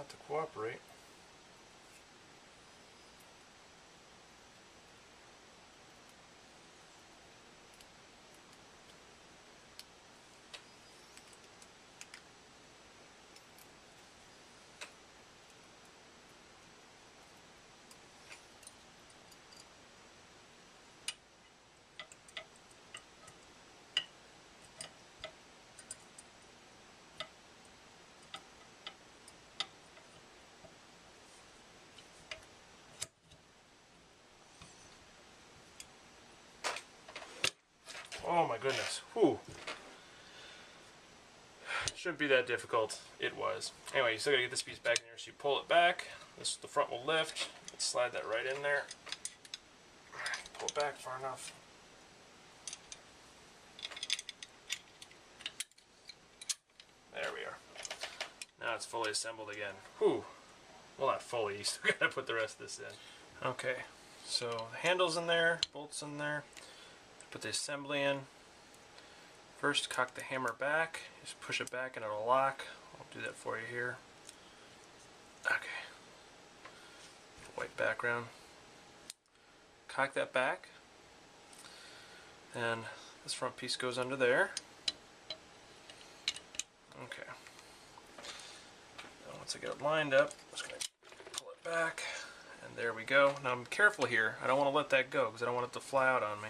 not to cooperate. Oh my goodness. Whew. Shouldn't be that difficult. It was. Anyway, you still gotta get this piece back in here. So you pull it back. The front will lift. Let's slide that right in there. Pull it back far enough. There we are. Now it's fully assembled again. Whew. Well, not fully. You still gotta put the rest of this in. Okay. So the handle's in there. Bolts in there. Put the assembly in. First, cock the hammer back. Just push it back and it'll lock. I'll do that for you here. Okay. White background. Cock that back. And this front piece goes under there. Okay. Now once I get it lined up, I'm just going to pull it back. And there we go. Now I'm careful here. I don't want to let that go because I don't want it to fly out on me.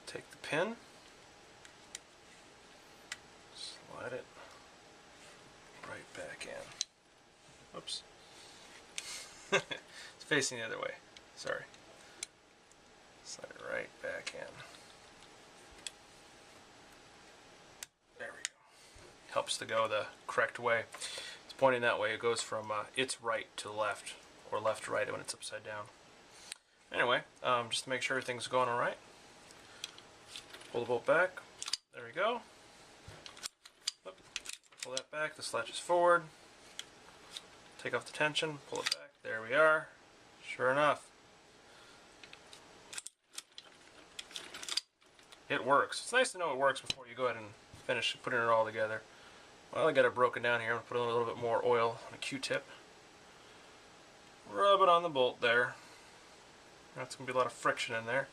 Take the pin. Slide it right back in. Oops. It's facing the other way. Sorry. Slide it right back in. There we go. Helps to go the correct way. It's pointing that way. It goes from its right to left, or left to right when it's upside down. Anyway, just to make sure everything's going alright. Pull the bolt back. There we go. Pull that back. This latches forward. Take off the tension. Pull it back. There we are. Sure enough. It works. It's nice to know it works before you go ahead and finish putting it all together. Well, I got it broken down here. I'm going to put a little bit more oil on a Q-tip. Rub it on the bolt there. That's going to be a lot of friction in there.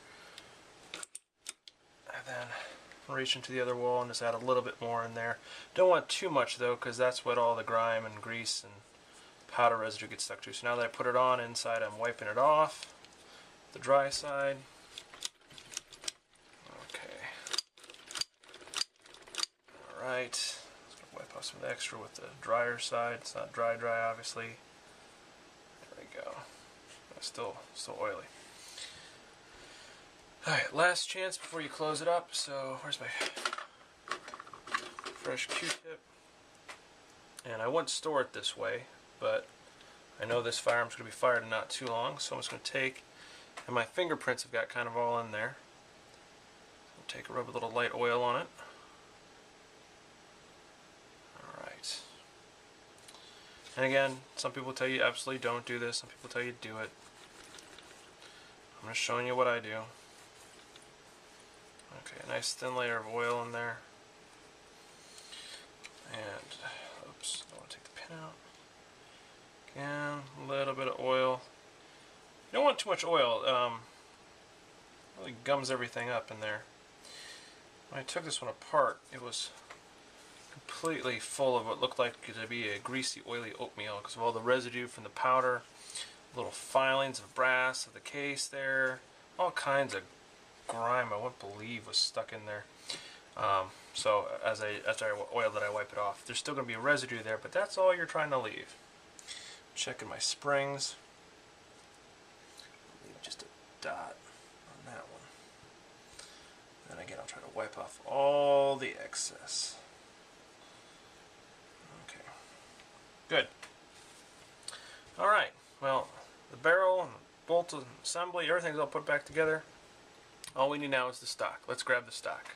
And then reach into the other wall and just add a little bit more in there. Don't want too much though, because that's what all the grime and grease and powder residue gets stuck to. So now that I put it on inside, I'm wiping it off. The dry side. Okay. Alright. Just going to wipe off some of the extra with the drier side. It's not dry obviously. There we go. It's still oily. Alright, last chance before you close it up. So, where's my fresh Q-tip? And I wouldn't store it this way, but I know this firearm's going to be fired in not too long, so I'm just going to take, and my fingerprints have got kind of all in there. So I'll rub a little light oil on it. Alright. And again, some people tell you absolutely don't do this, some people tell you do it. I'm just showing you what I do. Okay, a nice thin layer of oil in there. And, oops, I want to take the pin out. Again, a little bit of oil. You don't want too much oil. Really gums everything up in there. When I took this one apart, it was completely full of what looked like it to be a greasy, oily oatmeal because of all the residue from the powder, little filings of brass of the case there, all kinds of grime I wouldn't believe was stuck in there. So after I oiled it, I wipe it off. There's still going to be a residue there, but that's all you're trying to leave. Checking my springs. Leave just a dot on that one. Then again, I'll try to wipe off all the excess. Okay. Good. Alright, well, the barrel and bolt assembly, everything's all put back together. All we need now is the stock. Let's grab the stock.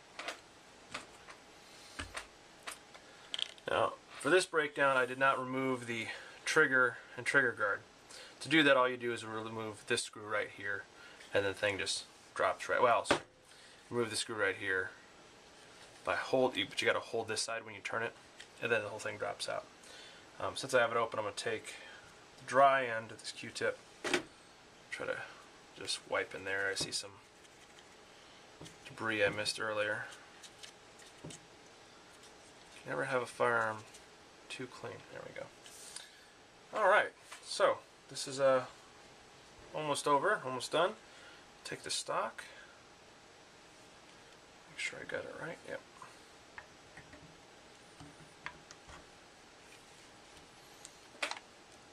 Now, for this breakdown, I did not remove the trigger and trigger guard. To do that, all you do is remove this screw right here, and the thing just drops right. Well, sorry. Remove the screw right here by but you got to hold this side when you turn it, and then the whole thing drops out. Since I have it open, I'm going to take the dry end of this Q-tip, try to just wipe in there. I see some debris I missed earlier. Never have a firearm too clean. There we go. Alright, so this is almost over, almost done. Take the stock. Make sure I got it right. Yep.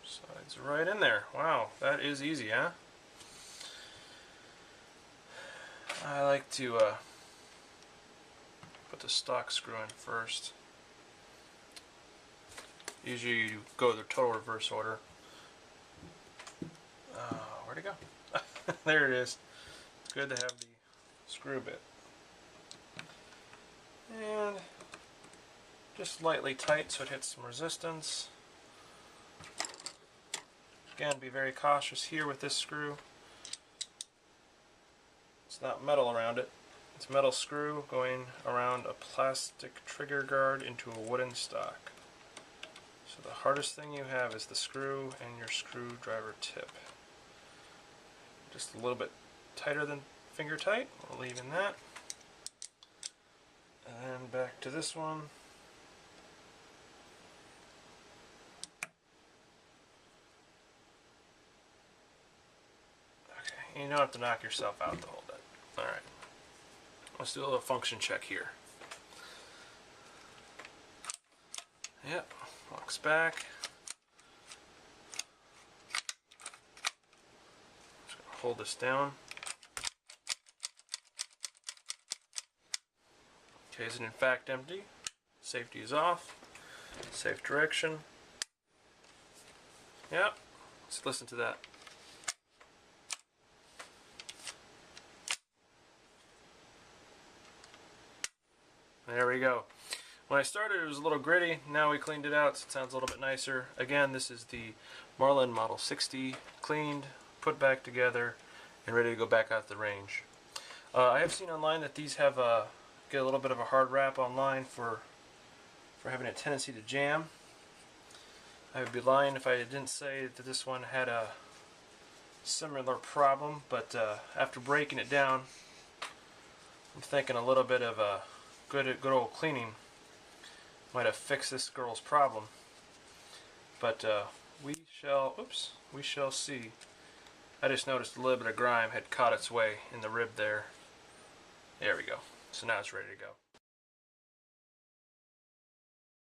Slides right in there. Wow, that is easy, huh? I like to put the stock screw in first. Usually you go the total reverse order. Where'd it go? There it is. It's good to have the screw bit. And just lightly tight so it hits some resistance. Again, be very cautious here with this screw. It's not metal around it. It's a metal screw going around a plastic trigger guard into a wooden stock. So the hardest thing you have is the screw and your screwdriver tip. Just a little bit tighter than finger tight. We'll leave in that. And then back to this one. Okay, you don't have to knock yourself out to hold that. Alright. Let's do a little function check here. Yep, locks back. Just gonna hold this down. Okay, is it in fact empty? Safety is off. Safe direction. Yep, let's listen to that. There we go. When I started, it was a little gritty. Now we cleaned it out, so it sounds a little bit nicer. Again, this is the Marlin Model 60, cleaned, put back together, and ready to go back out the range. I have seen online that these have get a little bit of a hard rap online for having a tendency to jam. I would be lying if I didn't say that this one had a similar problem, but after breaking it down, I'm thinking a little bit of a good old cleaning might have fixed this girl's problem. But we shall see. I just noticed a little bit of grime had caught its way in the rib there. There we go. So now it's ready to go.